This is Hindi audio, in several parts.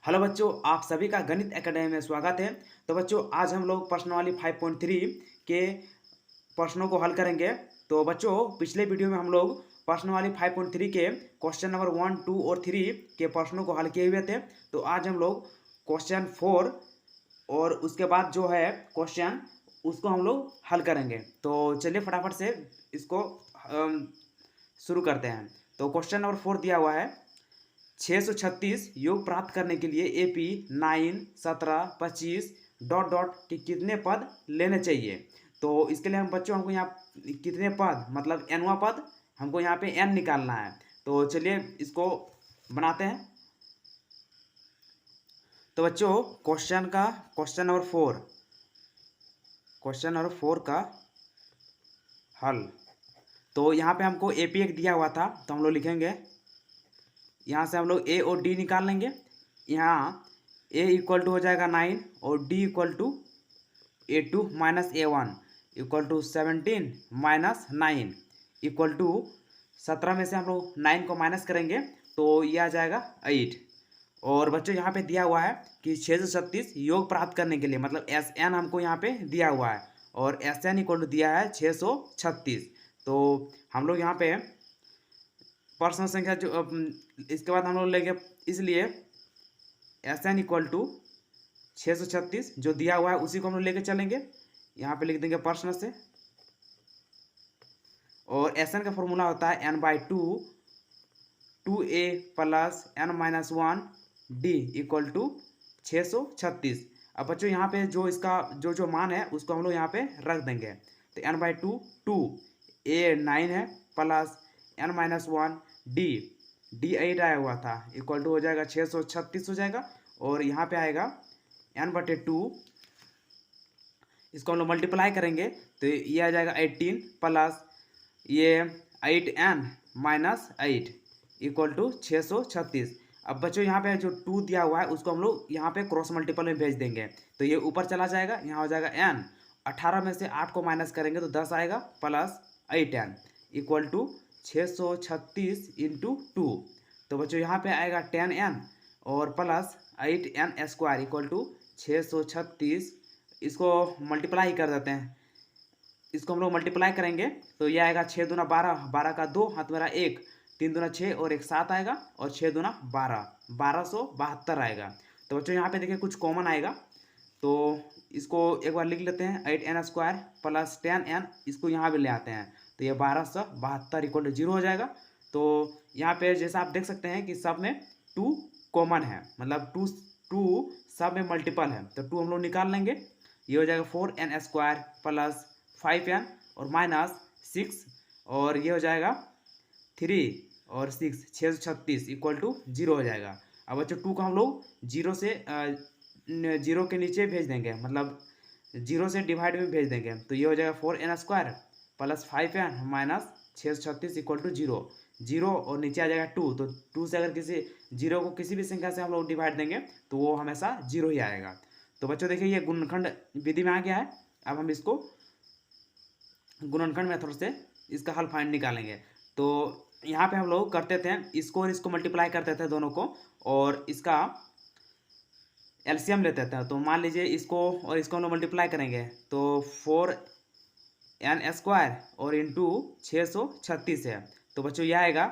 हेलो बच्चों, आप सभी का गणित एकेडमी में स्वागत है। तो बच्चों, आज हम लोग प्रश्नावली 5.3 के प्रश्नों को हल करेंगे। तो बच्चों, पिछले वीडियो में हम लोग प्रश्नावली 5.3 के क्वेश्चन नंबर 1, 2 और 3 के प्रश्नों को हल किए हुए थे। तो आज हम लोग क्वेश्चन 4 और उसके बाद जो है क्वेश्चन उसको हम लोग हल करेंगे। तो चलिए फटाफट से इसको शुरू करते हैं। तो क्वेश्चन नंबर 4 दिया हुआ है, 636 योग प्राप्त करने के लिए AP 9, 17, 25 डॉट डॉट के कितने पद लेने चाहिए। तो इसके लिए हम बच्चों हमको यहाँ कितने पद मतलब nवां पद हमको यहाँ पे n निकालना है। तो चलिए इसको बनाते हैं। तो बच्चों, क्वेश्चन नंबर 4 का हल। तो यहाँ पे हमको AP एक दिया हुआ था, तो हम लोग लिखेंगे, यहाँ से हम लोग A और D निकाल लेंगे। यहाँ A इक्वल टू हो जाएगा 9 और D equal to A2 minus A1 equal to 17 minus 9 equal to 17 में से हम लोग 9 को माइनस करेंगे तो ये आ जाएगा 8। और बच्चों, यहाँ पे दिया हुआ है कि 636 योग प्राप्त करने के लिए मतलब SN हमको यहाँ पे दिया हुआ है और SN इक्वल टू दिया है 636। तो हम लोग यहाँ पे पर्सनल संख्या जो इसके बाद हम लोग लेंगे, इसलिए SN इक्वल टू 636 जो दिया हुआ है उसी को हम लोग लेके चलेंगे। यहाँ पे लिख देंगे पर्सनल से, और SN का फॉर्मूला होता है n/2 2a plus n-1 d equal to 636। अब बच्चों, यहाँ पे जो इसका जो मान है उसको हम लोग यहाँ पे रख देंगे। तो n/2 2a 9 है प्लस n-1 d 8 आया हुआ था इक्वल टू हो जाएगा 636 हो जाएगा। और यहाँ पे आएगा n/2, इसको हम लोग मल्टीप्लाई करेंगे तो ये आ जाएगा 18 प्लस ये 8n-8 इक्वल टू 636। अब बच्चों, यहाँ पे जो 2 दिया हुआ है उसको हम लोग यहाँ पे क्रॉस मल्टीपल में भेज देंगे तो ये ऊपर चला जाएगा, यहाँ हो जाएगा n। 18 में से 8 को माइनस करेंगे तो 10 आएगा plus 8n equal to 636 into 2। तो बच्चों, यहाँ पे आएगा 10n और plus 8n square equal to 636। इसको मल्टीप्लाई कर देते हैं, इसको हम लोग मल्टीप्लाई करेंगे तो ये आएगा 6 दूना 12, 12 का 2 हाथ मेरा 1, 3 दूना 6 और 1 7 आएगा और 6 दूना 12, 1272 आएगा। तो बच्चों, यहाँ पे देखिए कुछ कॉमन आएगा तो इसको एक बार लिख लेते हैं, 8n स्क्वायर प्लस 10n, इसको यहाँ भी ले आते हैं तो ये 1272 इक्वल टू 0 हो जाएगा। तो यहाँ पे जैसा आप देख सकते हैं कि सब में 2 कॉमन है, मतलब 2 सब में मल्टीपल है तो 2 हम लोग निकाल लेंगे। ये हो जाएगा 4n स्क्वायर प्लस 5n और माइनस 6 और ये हो जाएगा 3 और 6, 636 इक्वल टू 0 हो जाएगा। अब बच्चों, 2 को हम लोग 0 के नीचे भेज देंगे, मतलब 0 से डिवाइड में भेज देंगे तो ये हो जाएगा 4n square plus 5n minus 636 equal to 0 और नीचे आ जाएगा 2। तो 2 से अगर किसी 0 को किसी भी संख्या से हम लोग डिवाइड देंगे तो वो हमेशा 0 ही आएगा। तो बच्चों देखिए, ये गुणनखंड विधि में आ गया है। अब हम इसको गुणनखंड मेथड से इसका हल फाइंड निकालेंगे। तो यहाँ पे हम लोग करते थे, इसको और इसको मल्टीप्लाई करते थे दोनों को और इसका एलसीएम लेते थे। तो मान लीजिए इसको और इसको हम लोग मल्टीप्लाई करेंगे तो 4n स्क्वायर और इंटू 636 है। तो बच्चों, यह आएगा,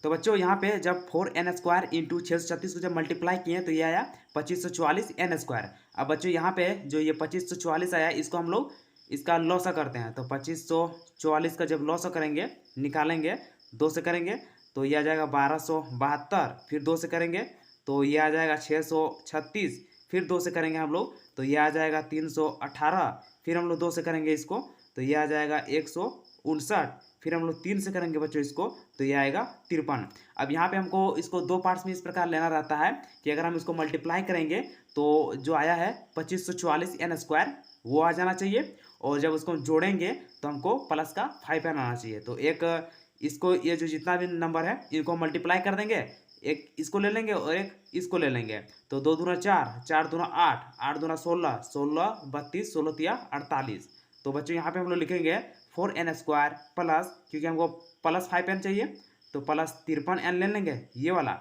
तो बच्चों यहाँ पे जब 4n स्क्वायर इंटू 636 को जब मल्टीप्लाई किए तो ये आया 2544 n स्क्वायर। अब बच्चों, यहाँ पे जो ये 2544 आया इसको हम लोग इसका लॉसा करते हैं। तो 2544 का जब लॉसा करेंगे, निकालेंगे 2 से करेंगे तो ये आ जाएगा 1272, फिर 2 से करेंगे तो ये आ जाएगा 636, फिर 2 से करेंगे हम लोग तो ये आ जाएगा 318, फिर हम लोग 2 से करेंगे इसको तो ये आ जाएगा 159, फिर हम लोग 3 से करेंगे बच्चों इसको तो ये आएगा 53। अब यहाँ पे हमको इसको 2 पार्ट्स में इस प्रकार लेना रहता है कि अगर हम इसको मल्टीप्लाई करेंगे तो जो आया है 2544 n स्क्वायर वो आ जाना चाहिए, और जब उसको जोड़ेंगे तो हमको प्लस का 5n आना चाहिए। तो एक इसको, ये जो जितना भी नंबर है इनको मल्टीप्लाई कर देंगे, एक इसको ले लेंगे और एक इसको ले लेंगे तो 2 दूना 4, 4 दूना 8, 8 दूना 16, 16 32, 16 तिया 48। तो बच्चों, यहाँ पे हम लोग लिखेंगे 4n स्क्वायर प्लस, क्योंकि हमको प्लस 5n चाहिए तो प्लस 53n ले लेंगे ये वाला,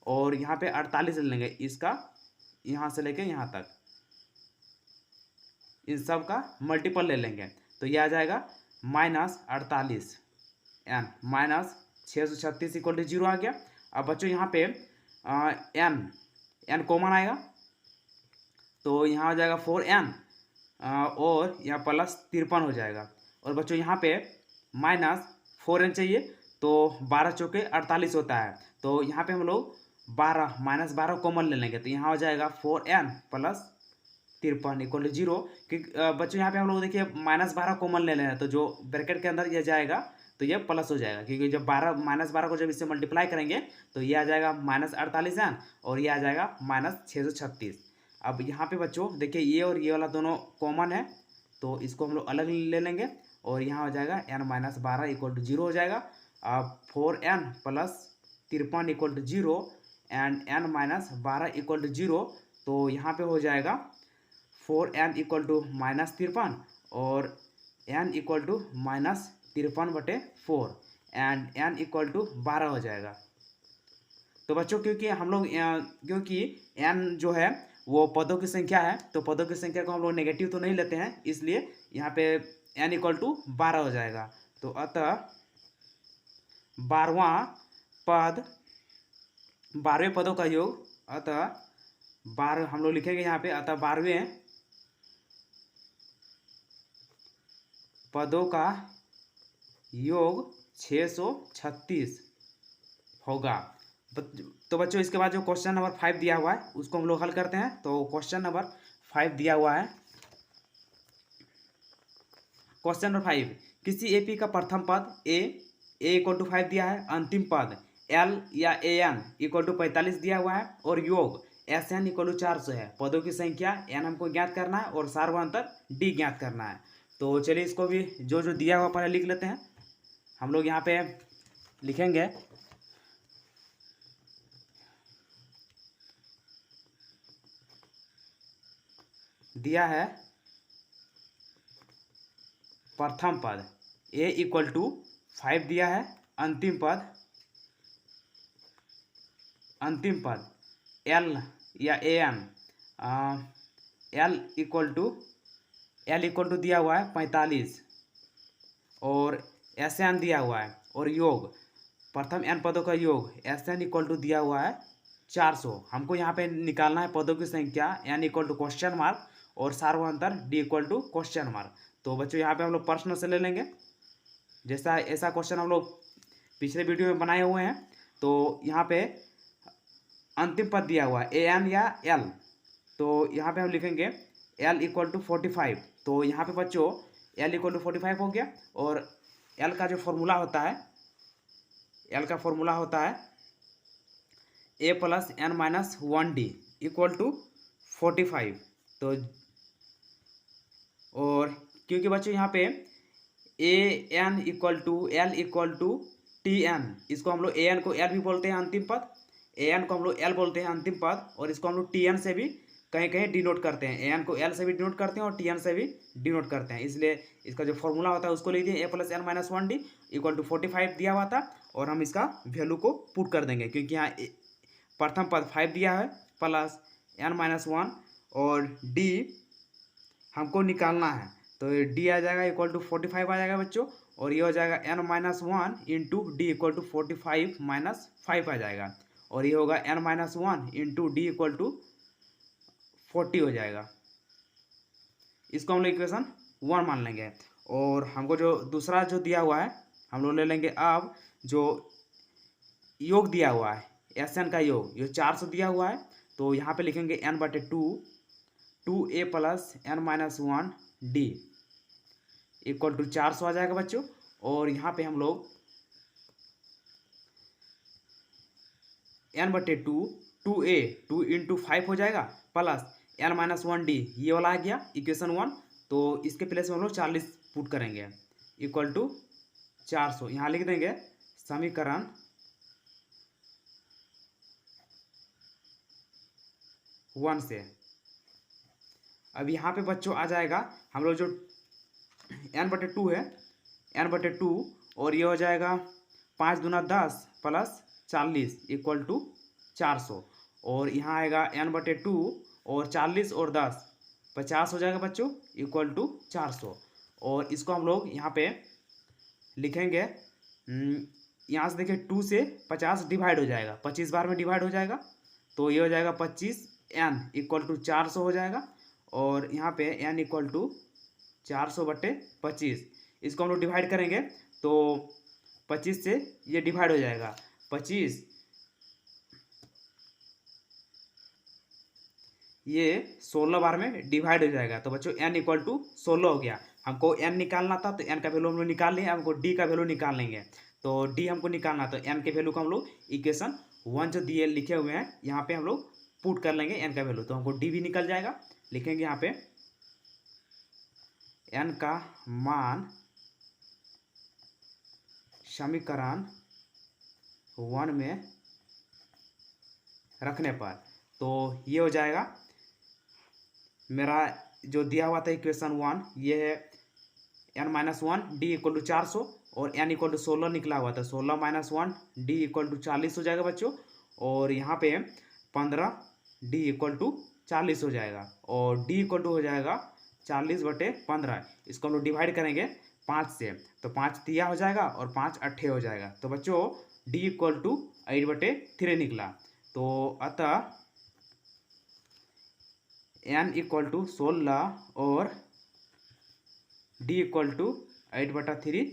और यहाँ पे 48 ले लेंगे, इसका यहाँ से लेके यहाँ तक इन सब का मल्टीपल ले लेंगे, तो ये आ जाएगा -48 एन माइनस 636 इक्वल टू 0 आ गया। अब बच्चों यहाँ पे एन कॉमन आएगा, तो यहाँ आ जाएगा 4n और यहाँ प्लस 53 हो जाएगा। और बच्चों यहाँ पे -4n चाहिए, तो 12 चौके 48 होता है, तो यहाँ पे हम लोग 12 -12 कॉमन ले लेंगे, तो यहाँ हो जाएगा 4n प्लस 53 इक्वल टू 0। क्योंकि बच्चों यहाँ पे हम लोग देखिए -12 कॉमन ले लेना है, तो जो ब्रैकेट के अंदर ये जाएगा तो ये प्लस हो जाएगा, क्योंकि जब -12 को जब इससे मल्टीप्लाई करेंगे तो ये आ जाएगा -48n और ये आ जाएगा -636। अब यहाँ पे बच्चों देखिए ये और ये वाला दोनों कॉमन है, तो इसको हम लोग अलग ले लेंगे और यहाँ हो जाएगा n-12 इक्वल टू 0 हो जाएगा। अब 4n plus 53 equal to 0 and n-12 equal to 0, तो यहाँ पे हो जाएगा 4n इक्वल टू -53 और n equal to -53/4 and n equal to 12 हो जाएगा। तो बच्चों क्योंकि n जो है वो पदों की संख्या है, तो पदों की संख्या को हम लोग नेगेटिव तो नहीं लेते हैं, इसलिए यहाँ पे n इक्वल टू 12 हो जाएगा। तो अतः 12वें पदों का योग, अतः 12 हम लोग लिखेंगे यहाँ पे, अतः 12वें पदों का योग 636 होगा। तो बच्चों इसके बाद जो क्वेश्चन नंबर 5 दिया हुआ है उसको हम लोग हल करते हैं। तो क्वेश्चन नंबर 5 दिया हुआ है, क्वेश्चन नंबर 5, किसी एपी का प्रथम पद ए इक्वल टू 5 दिया है, अंतिम पद एल या ए एन इक्वल टू 45 दिया हुआ है और योग एस एन इक्वल टू 400 है। पदों की संख्या एन हमको ज्ञात करना है और सार्वभौमांतर डी ज्ञात करना है। तो चलिए इसको भी जो जो दिया हुआ पहले लिख लेते हैं। हम लोग यहाँ पे लिखेंगे दिया है प्रथम पद a इक्वल टू 5 दिया है, अंतिम पद l या A N l equal to दिया हुआ है 45 और एस एन दिया हुआ है और योग प्रथम n पदों का योग एस एन इक्वल टू दिया हुआ है 400। हमको यहाँ पे निकालना है पदों की संख्या n equal to question mark और सार्वभौमांतर d equal to question mark. तो बच्चों यहाँ पे हम लोग प्रश्न से ले लेंगे, जैसा ऐसा क्वेश्चन हम लोग पिछले वीडियो में बनाए हुए हैं। तो यहाँ पे अंतिम पद दिया हुआ है ए एन या एल, तो यहाँ पे हम लिखेंगे एल इक्वल टू 45। तो यहाँ पे बच्चों एल इक्वल टू 45 हो गया और एल का जो फॉर्मूला होता है, एल का फॉर्मूला होता है A plus N minus 1d equal to 45। तो और क्योंकि बच्चों यहाँ पे A N equal to L equal to T N, इसको हम लोग ए एन को एल भी बोलते हैं अंतिम पद, ए एन को हम लोग एल बोलते हैं अंतिम पद, और इसको हम लोग टी एन से भी कहीं कहीं डिनोट करते हैं, ए एन को एल से भी डिनोट करते हैं और टी एन से भी डिनोट करते हैं। इसलिए इसका जो फॉर्मूला होता है उसको लिख दिए A plus N minus 1d equal to 45 दिया हुआ था और हम इसका वैल्यू को पुट कर देंगे, क्योंकि यहाँ प्रथम पद 5 दिया है प्लस एन माइनस 1 और डी हमको निकालना है, तो डी आ जाएगा इक्वल टू 45 आ जाएगा बच्चों, और ये हो जाएगा N minus 1 into D equal to 45 minus 5 आ जाएगा, और ये होगा N minus 1 into D equal to 40 हो जाएगा। इसको हम लोग इक्वेशन 1 मान लेंगे। और हमको जो दूसरा जो दिया हुआ है हम लोग ले लेंगे, अब जो योग दिया हुआ है एस एन का योग ये 400 दिया हुआ है, तो यहाँ पे लिखेंगे n बटे 2 a plus N minus 1 D equal to 400 आ जाएगा बच्चों। और यहाँ पे हम लोग n बटे 2a 2 इंटू 5 हो जाएगा प्लस एन माइनस 1d ये वाला आ गया इक्वेशन 1, तो इसके प्लेस में हम लोग 40 पुट करेंगे इक्वल टू 400, यहाँ लिख देंगे समीकरण 1 से। अब यहाँ पे बच्चों आ जाएगा हम लोग जो n बटे 2 है, n बटे 2 और ये हो जाएगा 5 दूना 10 प्लस 40 इक्वल टू 400 और यहाँ आएगा n/2 और 40 और 10 50 हो जाएगा बच्चों इक्वल टू 400 और इसको हम लोग यहाँ पे लिखेंगे। यहाँ से देखिए 2 से 50 डिवाइड हो जाएगा 25 बार में डिवाइड हो जाएगा तो ये हो जाएगा 25 n इक्वल टू 400 हो जाएगा और यहाँ पे n इक्वल टू 400/25 इसको हम लोग डिवाइड करेंगे तो 25 से ये डिवाइड हो जाएगा 25 ये 16 बार में डिवाइड हो जाएगा तो बच्चों n इक्वल टू 16 हो गया। हमको n निकालना था तो n का वैल्यू हम लोग निकाल लिए, हमको d का वैल्यू निकाल लेंगे तो d हमको निकालना तो n के वैल्यू को हम लोग इक्वेशन 1 जो दिए लिखे हुए हैं यहाँ पे हम लोग पुट कर लेंगे n का वैल्यू तो हमको d भी निकल जाएगा। लिखेंगे यहाँ पे n का मान समीकरण 1 में रखने पर तो ये हो जाएगा मेरा जो दिया हुआ था इक्वेशन 1 ये है n-1 d इक्वल टू 400 और n इक्वल टू 16 निकला हुआ था 16-1 d इक्वल टू 40 हो जाएगा बच्चों और यहाँ पे 15 d इक्वल टू 40 हो जाएगा और d इक्वल टू हो जाएगा 40/15 इसको हम लोग डिवाइड करेंगे 5 से तो 5 दिया हो जाएगा और 5 अट्ठे हो जाएगा तो बच्चों d इक्वल टू 8/3 निकला तो अतः n इक्वल टू 16 और d इक्वल टू 8/3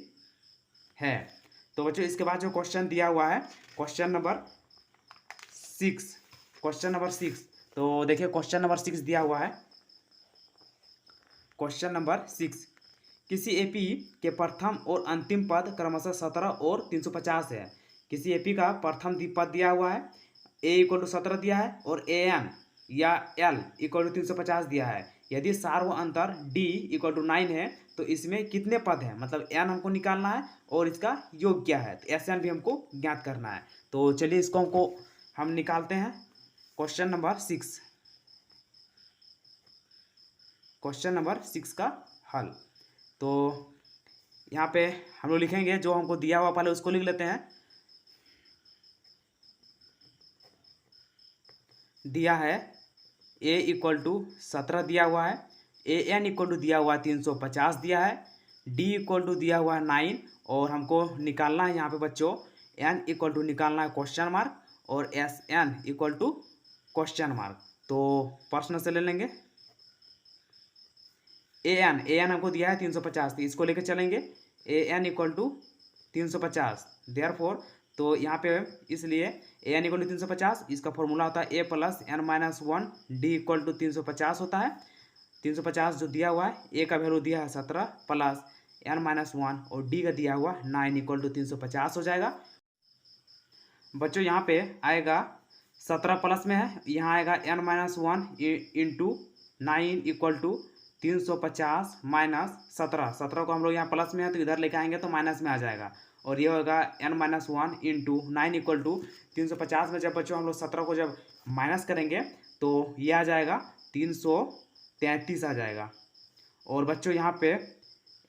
है। तो बच्चों इसके बाद जो क्वेश्चन दिया हुआ है क्वेश्चन नंबर 6 तो देखिए क्वेश्चन नंबर 6 दिया हुआ है। क्वेश्चन नंबर 6 किसी एपी के प्रथम और अंतिम पद क्रमशः 17 और 350 है। किसी एपी का प्रथम पद दिया हुआ है a इक्वल टू 17 दिया है और an या l इक्वल टू 350 दिया है। यदि सार्व अंतर d इक्वल टू 9 है तो इसमें कितने पद हैं, मतलब n हमको निकालना है और इसका योग क्या है तो Sn भी हमको ज्ञात करना है। तो चलिए इसको हम निकालते हैं। क्वेश्चन नंबर 6 का हल तो यहाँ पे हम लोग लिखेंगे जो हमको दिया हुआ पहले उसको लिख लेते हैं। दिया है a इक्वल टू 17 दिया हुआ है, an इक्वल टू दिया हुआ है 350 दिया है, d इक्वल टू दिया हुआ है 9 और हमको निकालना है यहाँ पे बच्चों n इक्वल टू निकालना है क्वेश्चन मार्क और Sn equal to question mark. तो प्रश्न से ले लेंगे an हमको दिया है 350 तो इसको लेकर चलेंगे an इक्वल टू 350 देयरफॉर तो यहाँ पे इसलिए an इक्वल टू 350 इसका फॉर्मूला होता है a plus n-1 d equal to 350 होता है। 350 जो दिया हुआ है a का वैल्यू दिया है 17 प्लस n-1 और d का दिया हुआ 9 इक्वल टू 350 हो जाएगा। बच्चों यहाँ पे आएगा 17 प्लस में है, यहाँ आएगा n-1 into 9 equal to 350 minus 17 को हम लोग यहाँ प्लस में है तो इधर लेके आएंगे तो माइनस में आ जाएगा और ये होगा n-1 इंटू 9 इक्वल टू 350 में जब बच्चों हम लोग 17 को जब माइनस करेंगे तो ये आ जाएगा 333 आ जाएगा और बच्चों यहाँ पे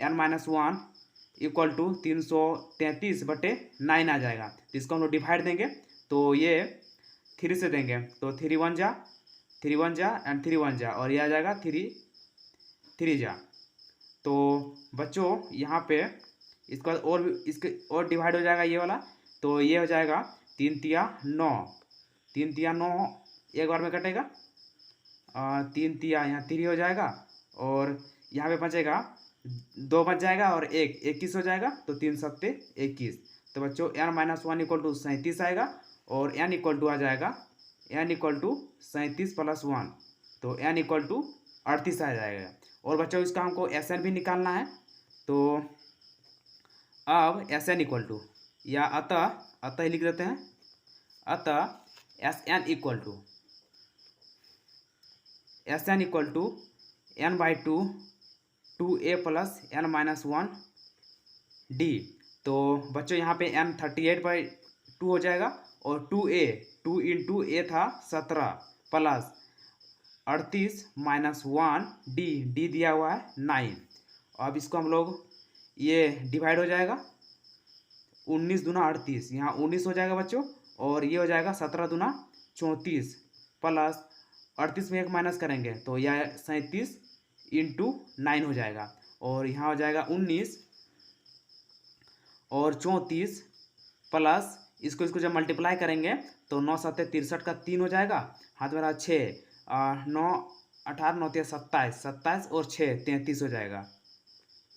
n-1 इक्वल टू 333/9 आ जाएगा तो इसको हम लोग डिवाइड देंगे तो ये 3 से देंगे तो 3 1 जा एंड 3 1 जा और ये आ जाएगा 3 जा। तो बच्चों यहाँ पे इसका इसके और डिवाइड हो जाएगा ये वाला तो ये हो जाएगा 3 तिया 9 एक बार में कटेगा 3 तिया यहाँ 3 हो जाएगा और यहाँ पे बचेगा 2 बच जाएगा और 21 हो जाएगा तो 3 सत्ते 21। तो बच्चों n-1 इक्वल टू 37 आएगा और n इक्वल टू आ जाएगा n इक्वल टू 37 प्लस 1 तो n इक्वल टू 38 आ जाएगा। और बच्चों इसका हमको Sn भी निकालना है तो अब Sn इक्वल टू या अतः ही लिख देते हैं अतः Sn equal to n/2 2a plus n-1 d। तो बच्चों यहाँ पे n 38/2 हो जाएगा और 2 इंटू a था 17 प्लस 38 माइनस 1 d दिया हुआ है 9। अब इसको हम लोग ये डिवाइड हो जाएगा 19 दूना 38 यहाँ 19 हो जाएगा बच्चों और ये हो जाएगा 17 दूना 34 प्लस 38 में 1 माइनस करेंगे तो यह 37 इंटू 9 हो जाएगा। और यहाँ हो जाएगा 19 और 34 प्लस इसको जब मल्टीप्लाई करेंगे तो 9 7 63 का 3 हो जाएगा, हाथ में रहा 6 9 18 9 27 27 और 6 33 हो जाएगा।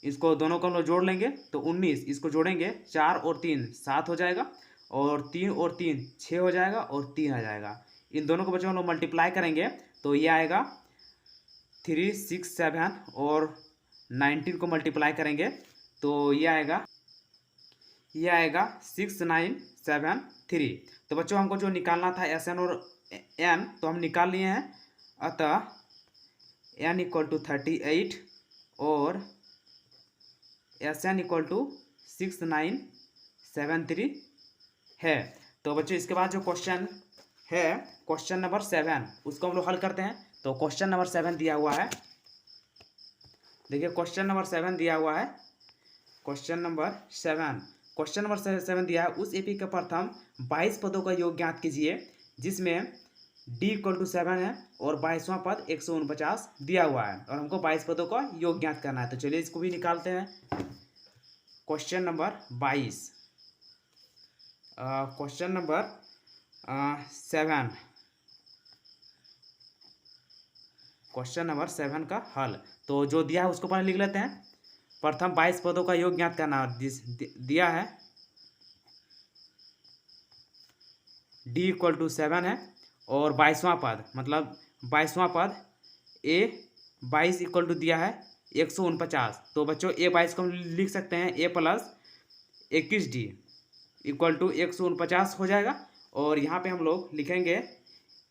इसको दोनों को हम लोग जोड़ लेंगे तो 19, इसको जोड़ेंगे 4 और 3 7 हो जाएगा, और 3 और 3 6 हो जाएगा, और 3 आ जाएगा। इन दोनों को बच्चों हम लोग मल्टीप्लाई करेंगे तो ये आएगा 3 6 7 और 19 को मल्टीप्लाई करेंगे तो ये आएगा 6 9 7 3। तो बच्चों हमको जो निकालना था एस एन और एन तो हम निकाल लिए हैं। अतः एन इक्वल टू 38 और एस एन इक्वल टू 6 9 7 3 है। तो बच्चों इसके बाद जो क्वेश्चन है क्वेश्चन नंबर 7 उसको हम लोग हल करते हैं। तो क्वेश्चन नंबर 7 दिया हुआ है, देखिए क्वेश्चन नंबर 7 दिया हुआ है। क्वेश्चन नंबर 7 दिया है, उस एपी के प्रथम 22 पदों का योग ज्ञात कीजिए जिसमें d इक्वल टू 7 है और 22वां पद 149 दिया हुआ है और हमको 22 पदों का योग ज्ञात करना है। तो चलिए इसको भी निकालते हैं। Question number 22, question number 7, question number 7 का हल। तो जो दिया है उसको पहले लिख लेते हैं। प्रथम 22 पदों का योग ज्ञात करना दिया है, d इक्वल टू 7 है और 22वां पद मतलब 22वां पद a 22 इक्वल टू दिया है 149। तो बच्चों a 22 को हम लिख सकते हैं a plus 21d equal to 149 हो जाएगा। और यहाँ पे हम लोग लिखेंगे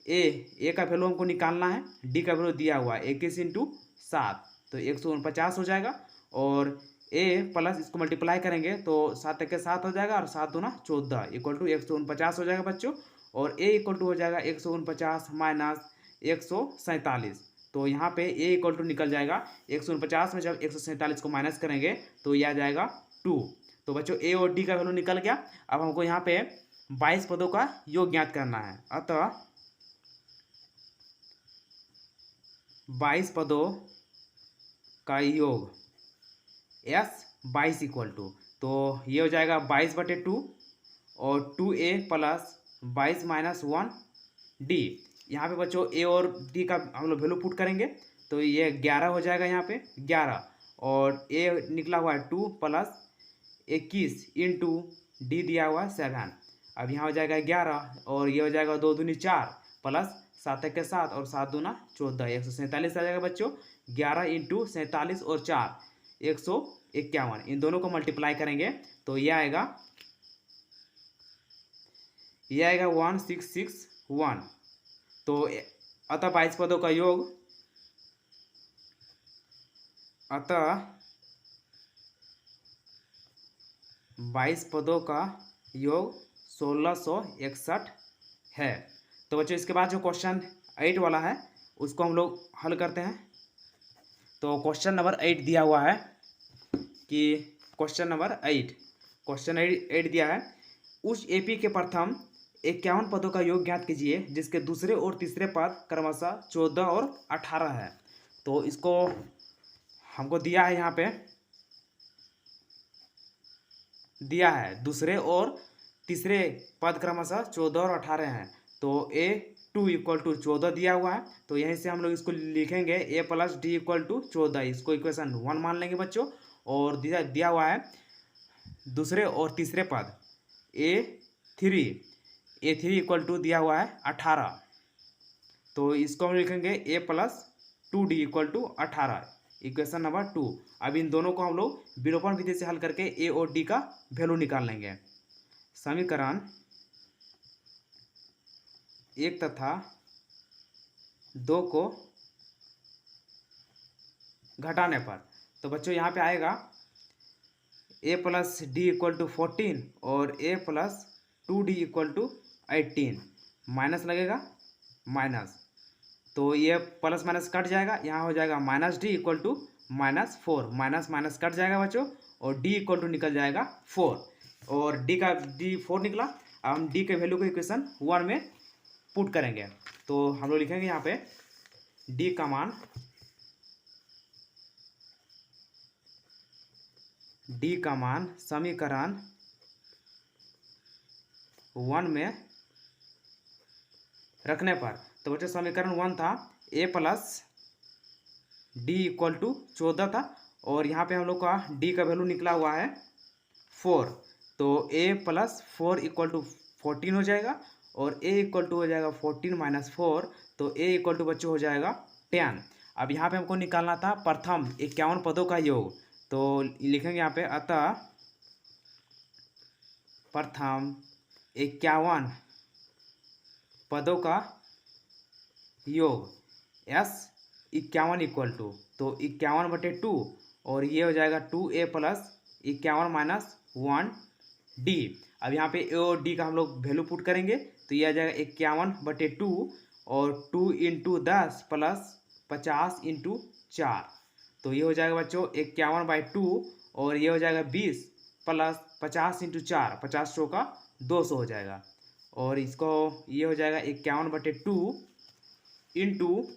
a का वैल्यू हमको निकालना है, d का वैल्यू दिया हुआ है 21 इंटू 7 तो 149 हो जाएगा। और a प्लस इसको मल्टीप्लाई करेंगे तो 7 के 7 हो जाएगा और 7 दूना 14 इक्वल टू 149 हो जाएगा बच्चों। और a इक्वल टू हो जाएगा 149 माइनस 147। तो यहाँ पे a इक्वल टू निकल जाएगा 149 में जब 147 को माइनस करेंगे तो यह आ जाएगा 2। तो बच्चों a और d का वैल्यू निकल गया। अब हमको यहाँ पे 22 पदों का योग ज्ञात करना है। अतः 22 पदों का योग s 22 इक्वल टू, तो ये हो जाएगा 22/2 और 2a प्लस 22 माइनस 1d। यहाँ पे बच्चों a और d का हम लोग वैल्यू पुट करेंगे तो ये 11 हो जाएगा यहाँ पे 11, और a निकला हुआ है 2 प्लस 21 इंटू d दिया हुआ है 7। अब यहाँ हो जाएगा 11 और ये हो जाएगा 2 दूनी 4 प्लस 7 के 7 और 7 दूना 14 147 आ जाएगा बच्चों। 11 इंटू 47 और 4 151, इन दोनों को मल्टीप्लाई करेंगे तो ये आएगा 1661। तो अतः 22 पदों का योग, अतः 22 पदों का योग 1661 है। तो बच्चों इसके बाद जो क्वेश्चन 8 वाला है उसको हम लोग हल करते हैं। तो क्वेश्चन नंबर 8 दिया हुआ है कि क्वेश्चन नंबर 8 दिया है, उस एपी के प्रथम 51 पदों का योग ज्ञात कीजिए जिसके दूसरे और तीसरे पद क्रमशः 14 और 18 है। तो इसको हमको दिया है, यहाँ पे दिया है दूसरे और तीसरे पद क्रमशः 14 और 18 हैं। तो a2 इक्वल टू 14 दिया हुआ है तो यहीं से हम लोग इसको लिखेंगे a plus D equal to 14, इसको इक्वेशन 1 मान लेंगे बच्चों। और दिया हुआ है दूसरे और तीसरे पद a3 इक्वल टू दिया हुआ है 18, तो इसको हम लिखेंगे a plus 2d equal to 18, equation number 2। अब इन दोनों को हम लोग विलोपन विधि से हल करके a और d का वैल्यू निकाल लेंगे। समीकरण 1 तथा 2 को घटाने पर, तो बच्चों यहाँ पे आएगा a plus D equal to 14 और a plus 2d equal to 18, minus लगेगा माइनस, तो ये प्लस माइनस कट जाएगा, यहाँ हो जाएगा minus D equal to -4, minus minus cut जाएगा बच्चों और d इक्वल टू निकल जाएगा 4, और d 4 निकला। अब हम डी के वैल्यू को इक्वेशन 1 में पुट करेंगे। तो हम लोग लिखेंगे यहाँ पे डी का मान समीकरण 1 में रखने पर, तो बच्चों समीकरण 1 था a plus D equal to 14 था, और यहाँ पे हम लोग का डी का वैल्यू निकला हुआ है 4, तो a प्लस 4 इक्वल टू 14 हो जाएगा, और a इक्वल टू हो जाएगा 14 माइनस 4, तो a इक्वल टू बच्चों हो जाएगा 10। अब यहाँ पे हमको निकालना था प्रथम 51 पदों का योग, तो लिखेंगे यहाँ पे अतः प्रथम 51 पदों का योग s 51 इक्वल टू, तो 51/2, और ये हो जाएगा 2a प्लस 51 माइनस 1d। अब यहाँ पे a और d का हम लोग वैल्यू पुट करेंगे, तो ये आ जाएगा 51/2 और 2 इंटू 10 प्लस 50 इंटू 4, तो ये हो जाएगा बच्चों 51/2, और ये हो जाएगा 20 प्लस 50 इंटू 4, 50 का 200 हो जाएगा, और इसको ये हो जाएगा 51/2 इंटू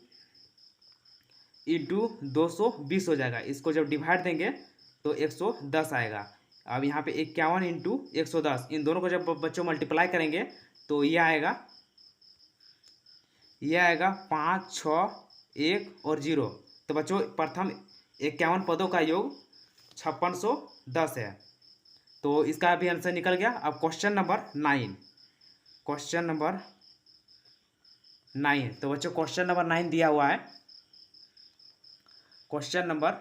220 हो जाएगा। इसको जब डिवाइड देंगे तो 110 आएगा। अब यहाँ पे 51 इंटू 110, इन दोनों को जब बच्चों मल्टीप्लाई करेंगे तो ये आएगा 5, 6, 1 और 0। तो बच्चों प्रथम 51 पदों का योग 5610 है, तो इसका भी आंसर निकल गया। अब क्वेश्चन नंबर 9, तो बच्चों क्वेश्चन नंबर 9 दिया हुआ है। क्वेश्चन नंबर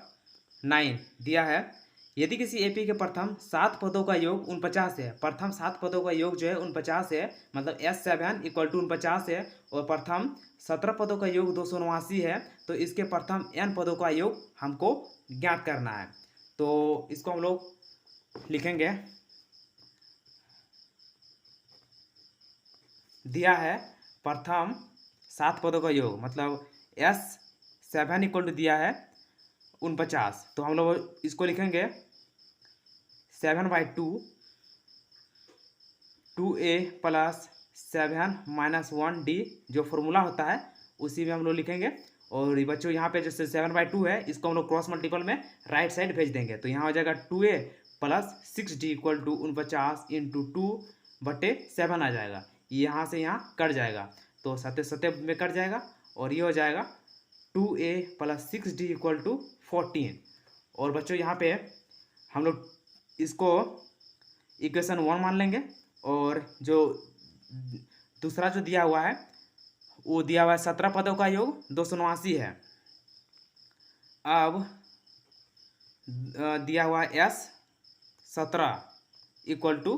9 दिया है, यदि किसी एपी के प्रथम 7 पदों का योग 49 है, प्रथम 7 पदों का योग जो है 49 है, मतलब S7 इक्वल टू 49 है, और प्रथम 17 पदों का योग 289 है, तो इसके प्रथम n पदों का योग हमको ज्ञात करना है। तो इसको हम लोग लिखेंगे, दिया है प्रथम 7 पदों का योग, मतलब S7 इक्वल टू दिया है 49, तो हम लोग इसको लिखेंगे 7/2 2a प्लस 7 माइनस 1d, जो फॉर्मूला होता है उसी में हम लोग लिखेंगे। और ये बच्चों यहाँ पे जो 7/2 है, इसको हम लोग क्रॉस मल्टीपल में राइट साइड भेज देंगे, तो यहाँ हो जाएगा 2a plus 6d equal to 49 into 2/7 आ जाएगा। यहाँ से यहाँ कट जाएगा, तो 7 में कट जाएगा, और ये हो जाएगा 2a plus 6d equal to 14। और बच्चों यहाँ पे हम लोग इसको इक्वेशन 1 मान लेंगे, और जो दूसरा जो दिया हुआ है वो दिया हुआ है 17 पदों का योग 289 है। अब दिया हुआ है S17 इक्वल टू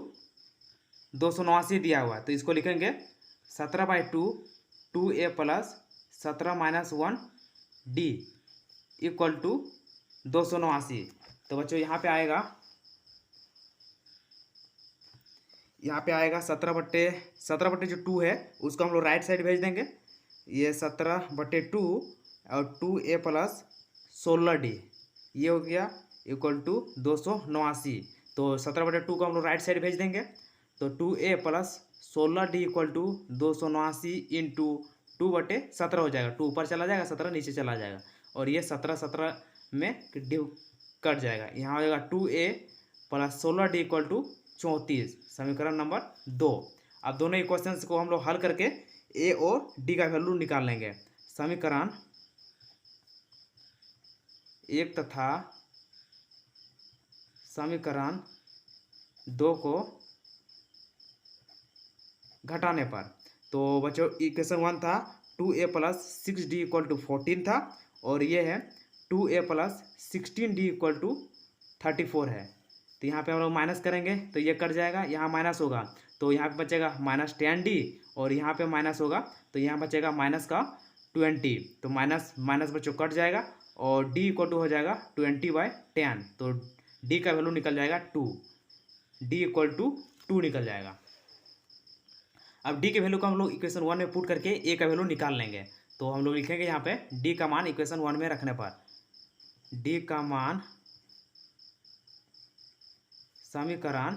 289 दिया हुआ है, तो इसको लिखेंगे 17/2 2a plus 17 minus 1d equal to 289। तो बच्चों यहाँ पे आएगा 17/2 जो 2 है उसको हम लोग राइट साइड भेज देंगे, ये 17/2 और 2a प्लस 16d ये हो गया इक्वल टू 289। तो 17/2 को हम लोग राइट साइड भेज देंगे, तो 2a plus 16d equal to 289 into 2/17 हो जाएगा। 2 ऊपर चला जाएगा, 17 नीचे चला जाएगा, और ये 17 में कट जाएगा। यहाँ हो जाएगा 2a plus 16d equal to 34, समीकरण नंबर 2। अब दोनों इक्वेशंस को हम लोग हल करके a और d का वैल्यू निकाल लेंगे। समीकरण 1 तथा समीकरण 2 को घटाने पर, तो बच्चों इक्वेशन 1 था 2a plus 6d equal to 14 था, और ये है 2a plus 16d equal to 34 है। तो यहाँ पे हम लोग माइनस करेंगे तो ये कट जाएगा, यहाँ माइनस होगा तो यहाँ पे बचेगा -10d, और यहाँ पे माइनस होगा तो यहाँ बचेगा माइनस का 20, तो माइनस माइनस बच्चों कट जाएगा, और d इक्वल टू हो जाएगा 20/10, तो d का वैल्यू निकल जाएगा 2, d इक्वल टू 2 निकल जाएगा। अब d के वैल्यू को हम लोग इक्वेशन 1 में पुट करके a का वैल्यू निकाल लेंगे, तो हम लोग लिखेंगे यहाँ पे d का मान इक्वेशन 1 में रखने पर, d का मान समीकरण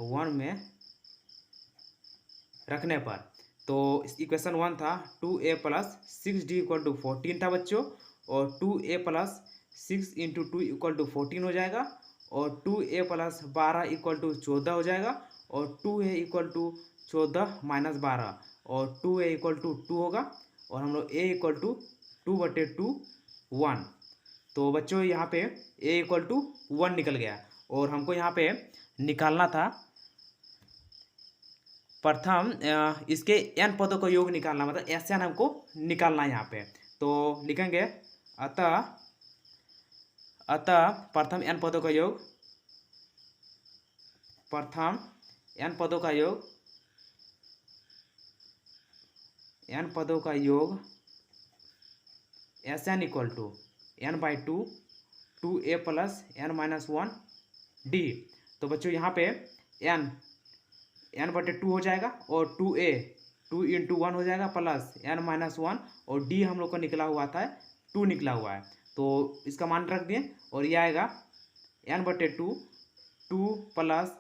1 में रखने पर। तो इक्वेशन 1 था 2a plus 6d equal to 14 था बच्चों, और 2a plus 6 into 2 equal to 14 हो जाएगा, और 2a प्लस 12 इक्वल टू 14 हो जाएगा, और 2a इक्वल टू 14 माइनस 12, और 2a इक्वल टू 2 होगा, और हम लोग a इक्वल टू 2/2 1। तो बच्चों यहाँ पे a इक्वल टू 1 निकल गया, और हमको यहाँ पे निकालना था प्रथम इसके n पदों का योग निकालना, मतलब Sn हमको निकालना है यहाँ पे। तो लिखेंगे अतः प्रथम n पदों का योग, प्रथम n पदों का योग, n पदों का योग Sn equal to n/2 2a plus n-1 d। तो बच्चों यहाँ पे n/2 हो जाएगा, और 2a 2 इंटू 1 हो जाएगा प्लस n-1, और d हम लोग का निकला हुआ था 2 निकला हुआ है, तो इसका मान रख दिए, और ये आएगा n/2 2 प्लस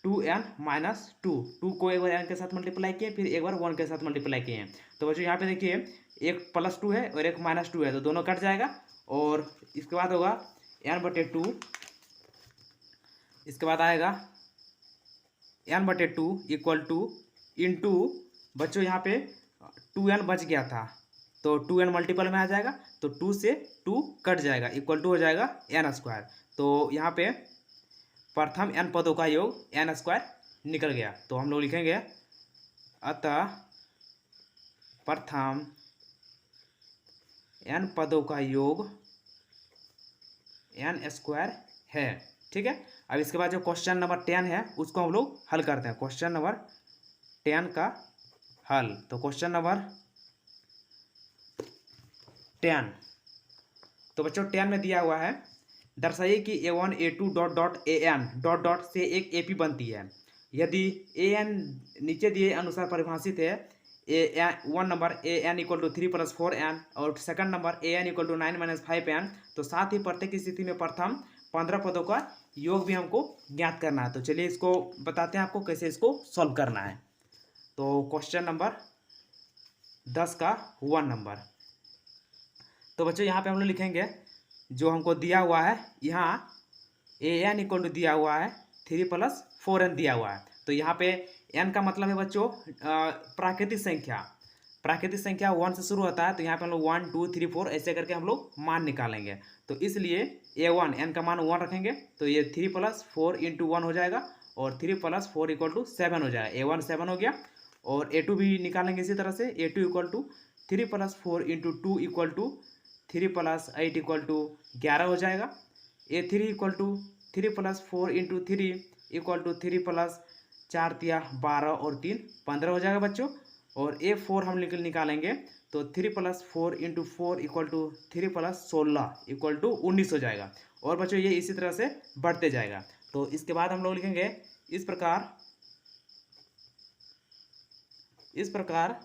2n-2, 2 को एक बार n के साथ मल्टीप्लाई किए, फिर एक बार 1 के साथ मल्टीप्लाई किए हैं। तो बच्चों यहाँ पे देखिए एक +2 है और एक -2 है, तो दोनों कट जाएगा, और इसके बाद होगा n/2, इसके बाद आएगा n/2 इक्वल टू इंटू, बच्चों यहाँ पे 2n बच गया था, तो 2n मल्टीपल में आ जाएगा, तो 2 से 2 कट जाएगा, इक्वल टू हो जाएगा n²। तो यहाँ पे प्रथम n पदों का योग n² निकल गया। तो हम लोग लिखेंगे अतः प्रथम n पदों का योग n² है। ठीक है, अब इसके बाद जो क्वेश्चन नंबर 10 है उसको हम लोग हल करते हैं। क्वेश्चन नंबर 10 का हल। तो क्वेश्चन नंबर 10, तो बच्चों 10 में दिया हुआ है, दर्शाइए कि a1 a2 dot dot an dot dot से एक AP बनती है। यदि an नीचे दिए अनुसार परिभाषित है, one number an equal to 3 + 4n, और second number an equal to 9 - 5n, तो साथ ही प्रत्येक स्थिति में प्रथम 15 पदों का योग भी हमको ज्ञात करना है। तो चलिए इसको बताते हैं आपको कैसे इसको सॉल्व करना है। तो क्वेश्चन नंबर 10 का 1 नंबर, तो बच्चों यहाँ पे हम लोग लिखेंगे जो हमको दिया हुआ है, यहाँ an इक्वल टू दिया हुआ है 3 + 4n दिया हुआ है। तो यहाँ पे n का मतलब है बच्चों प्राकृतिक संख्या, प्राकृतिक संख्या 1 से शुरू होता है, तो यहाँ पे हम लोग 1 2 3 4 ऐसे करके हम लोग मान निकालेंगे। तो इसलिए a1 n का मान 1 रखेंगे, तो ये 3 + 4 इंटू 1 हो जाएगा, और 3 + 4 इक्वल टू 7 हो जाएगा, a1 7 हो गया। और a2 भी निकालेंगे इसी तरह से, a2 equal to 3 + 4 into 2 equal to 3 + 8 equal to 11 हो जाएगा। a3 equal to 3 + 4 into 3 equal to 3 + 4 × 12 और 3 15 हो जाएगा बच्चों। और a4 हम निकालेंगे, तो 3 + 4 into 4 equal to 3 + 16 equal to 19 हो जाएगा। और बच्चों ये इसी तरह से बढ़ते जाएगा। तो इसके बाद हम लोग लिखेंगे इस प्रकार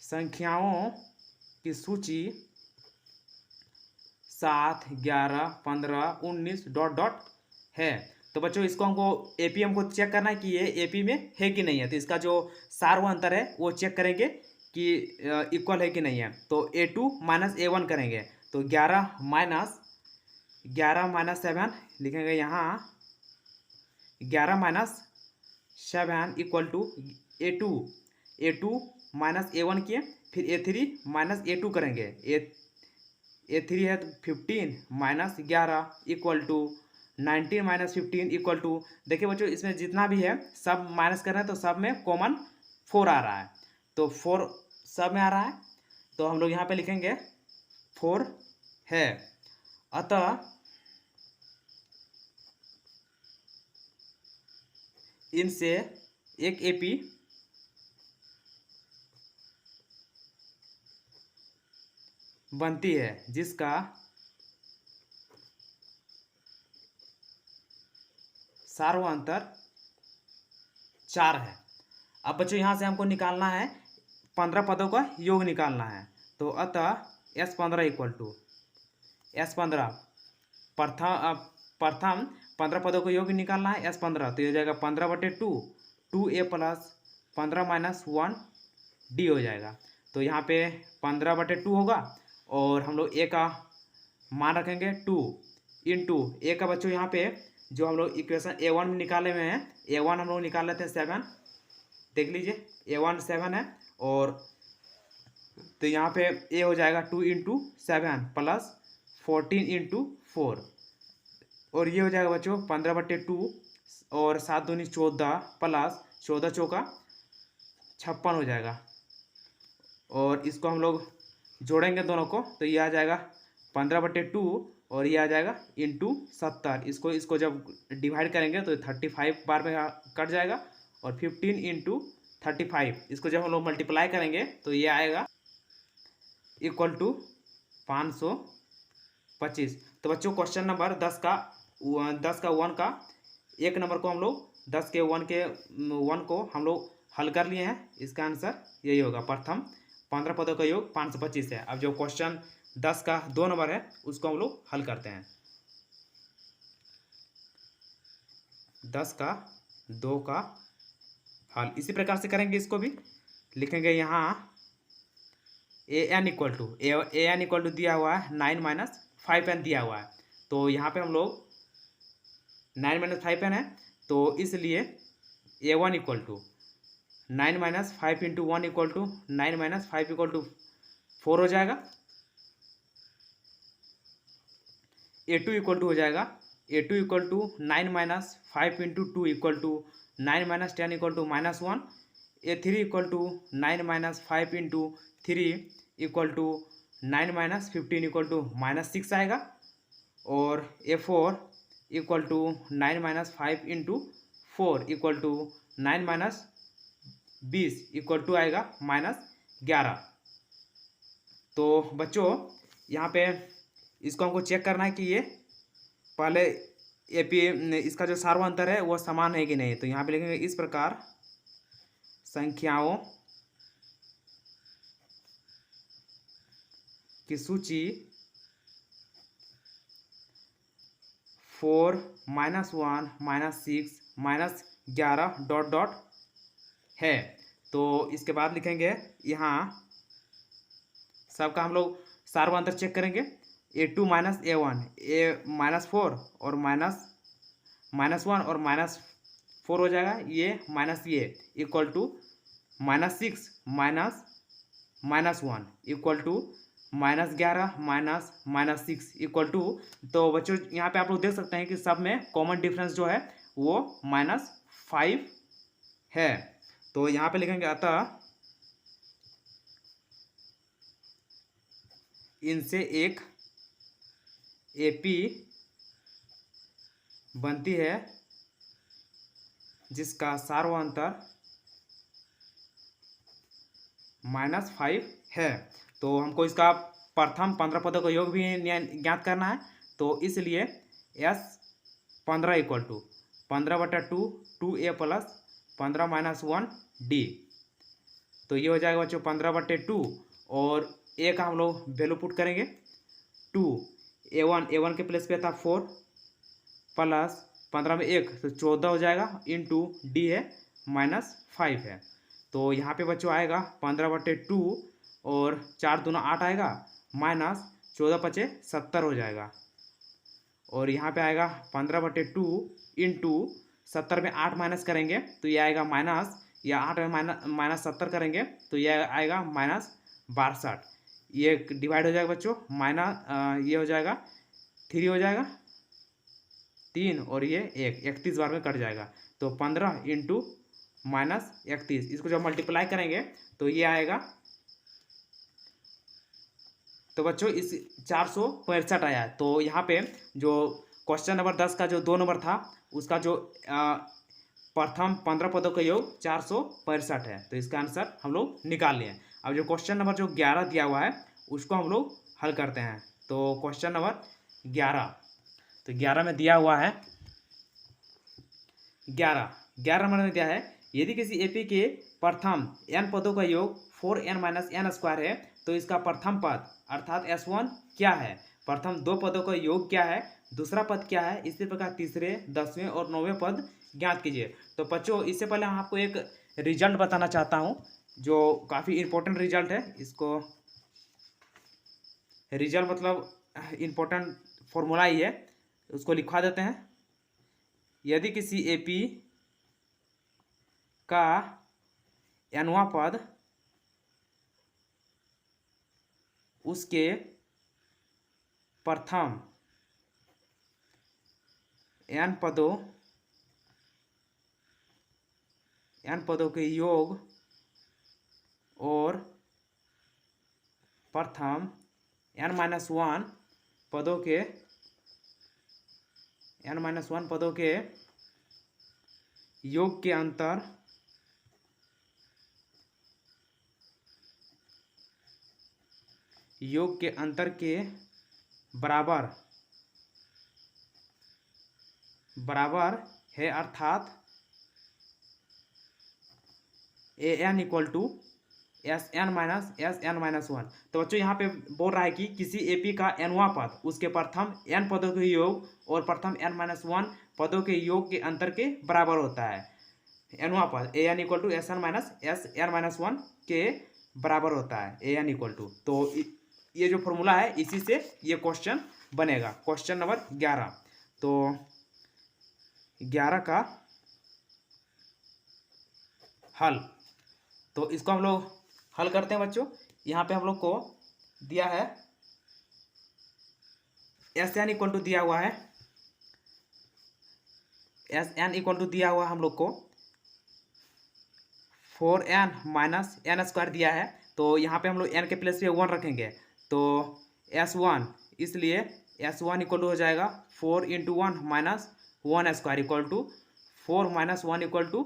संख्याओं की सूची 7 11 15 19 डॉट डॉट है। तो बच्चों इसको हमको AP हमको चेक करना है कि ये AP में है कि नहीं है। तो इसका जो सार व अंतर है वो चेक करेंगे कि इक्वल है कि नहीं है। तो a2 - a1 करेंगे, तो 11 - 7 लिखेंगे यहाँ, 11 - 7 इक्वल टू a2 - a1 किए, फिर a3 - a2 करेंगे, a3 है तो 15 - 11 इक्वल टू 19 - 15 इक्वल टू, देखिए बच्चों इसमें जितना भी है सब माइनस कर रहे हैं, तो सब में कॉमन 4 आ रहा है, तो 4 सब में आ रहा है, तो हम लोग यहाँ पे लिखेंगे 4 है। अतः इनसे एक AP बनती है जिसका सार व अंतर 4 है। अब बच्चों यहाँ से हमको निकालना है 15 पदों का योग निकालना है। तो अतः S15 इक्वल टू S15 प्रथम 15 पदों का योग निकालना है S15, तो ये हो जाएगा 15/2 2a प्लस 15 माइनस 1 डी हो जाएगा। तो यहाँ पे 15/2 होगा और हम लोग a का मान रखेंगे 2 इंटू a का बच्चों यहाँ पे जो हम लोग इक्वेशन a1 में निकाले हुए हैं, a1 हम लोग निकाल लेते हैं 7, देख लीजिए a1 7 है, और तो यहाँ पे a हो जाएगा 2 इंटू 7 प्लस 14 इंटू 4, और ये हो जाएगा बच्चों 15/2 और 7 दूनी 14 प्लस 14 चौका 56 हो जाएगा, और इसको हम लोग जोड़ेंगे दोनों को तो ये आ जाएगा 15/2 और ये आ जाएगा इंटू 70। इसको जब डिवाइड करेंगे तो 35 बार में कट जाएगा, और 15 इंटू 35 इसको जब हम लोग मल्टीप्लाई करेंगे तो ये आएगा इक्वल टू 525। तो बच्चों क्वेश्चन नंबर 10 का 1 का एक नंबर को हम लोग 10 के 1 को हम लोग हल कर लिए हैं। इसका आंसर यही होगा, प्रथम 15 पदों का योग 525 है। अब जो क्वेश्चन 10 का 2 नंबर है उसको हम लोग हल करते हैं। 10 का 2 का हल इसी प्रकार से करेंगे, इसको भी लिखेंगे यहाँ an इक्वल टू दिया हुआ है 9 माइनस 5n दिया हुआ है, तो यहाँ पे हम लोग 9 माइनस 5n है, तो इसलिए a1 equal to 9 minus 5 into 1 equal to 9 minus 5 equal to 4 हो जाएगा। a2 इक्वल टू हो जाएगा a2 equal to 9 minus 5 into 2 equal to 9 minus 10 equal to -1। a3 equal to 9 minus 5 into 3 equal to 9 minus 15 equal to -6 आएगा, और a4 equal to 9 minus 5 into 4 equal to 9 minus 20 equal to आएगा -11। तो बच्चों यहाँ पे इसको हमको चेक करना है कि ये पहले एपी इसका जो सार्वअंतर है वो समान है कि नहीं। तो यहाँ पे लिखेंगे इस प्रकार संख्याओं की सूची 4 -1 -6 -11 ... है। तो इसके बाद लिखेंगे यहाँ सबका हम लोग सार्वअंतर चेक करेंगे, a2 माइनस a1 -4 और -1 और -4 हो जाएगा, ये माइनस ये equal to -6 -1 equal to -11 -6 equal to. तो बच्चों यहाँ पे आप लोग देख सकते हैं कि सब में कॉमन डिफरेंस जो है वो -5 है। तो यहाँ पे लिखेंगे अतः इनसे एक एपी बनती है जिसका सार्वअंतर -5 है। तो हमको इसका प्रथम 15 पदों का योग भी ज्ञात करना है, तो इसलिए S15 equal to 15/2 2a plus 15 minus 1 D. तो ये हो जाएगा बच्चों 15/2, और a का हम लोग वैल्यू पुट करेंगे 2, a1 के प्लेस पे था 4 प्लस 15 में 1 तो 14 हो जाएगा, इंटू डी है -5 है। तो यहाँ पे बच्चों आएगा 15/2 और 4 दूना 8 आएगा, माइनस 14×5 70 हो जाएगा, और यहाँ पे आएगा 15/2 इंटू 70 में 8 माइनस करेंगे तो ये आएगा माइनस, या 8 में -70 करेंगे तो ये आएगा -62। ये डिवाइड हो जाएगा बच्चों ये हो जाएगा 3 हो जाएगा 3 और ये 31 बार में कट जाएगा। तो 15 इंटू -31 इसको जब मल्टीप्लाई करेंगे तो ये आएगा, तो बच्चों इस 465 आया। तो यहाँ पे जो क्वेश्चन नंबर 10 का जो 2 नंबर था उसका जो प्रथम 15 पदों का योग 465 है। तो इसका आंसर हम लोग निकाल लिए। अब जो क्वेश्चन नंबर जो 11 दिया हुआ है उसको हम लोग हल करते हैं। तो क्वेश्चन नंबर 11, तो 11 में दिया हुआ है 11 नंबर में दिया है, यदि किसी एपी के प्रथम n पदों का योग 4n-n² है तो इसका प्रथम पद अर्थात S1 क्या है, प्रथम 2 पदों का योग क्या है, दूसरा पद क्या है, इसी प्रकार तीसरे 10वें और 9वें पद ज्ञात कीजिए। तो बच्चों इससे पहले हम आपको एक रिजल्ट बताना चाहता हूँ जो काफ़ी इम्पोर्टेंट रिजल्ट है। इसको रिजल्ट मतलब इम्पोर्टेंट फॉर्मूला ही है, उसको लिखवा देते हैं। यदि किसी एपी का nवां पद उसके प्रथम n पदों के योग और प्रथम n-1 पदों के योग के अंतर के बराबर है, अर्थात an इक्वल टू Sn-1। तो बच्चों यहाँ पे बोल रहा है कि किसी एपी का nवां पद उसके प्रथम n पदों के योग और प्रथम n-1 पदों के योग के अंतर के बराबर होता है। nवां पद an इक्वल टू Sn-1 के बराबर होता है, an इक्वल टू। तो ये जो फॉर्मूला है इसी से ये क्वेश्चन बनेगा, क्वेश्चन नंबर 11। तो 11 का हल, तो इसको हम लोग हल करते हैं बच्चों। यहाँ पे हम लोग को दिया है Sn इक्वल टू दिया हुआ है, Sn इक्वल टू दिया हुआ हम लोग को 4n माइनस n स्क्वायर दिया है। तो यहाँ पे हम लोग n के प्लेस पे 1 रखेंगे तो S1, इसलिए S1 इक्वल टू हो जाएगा 4 into 1 minus 1 square equal to 4 minus 1 equal to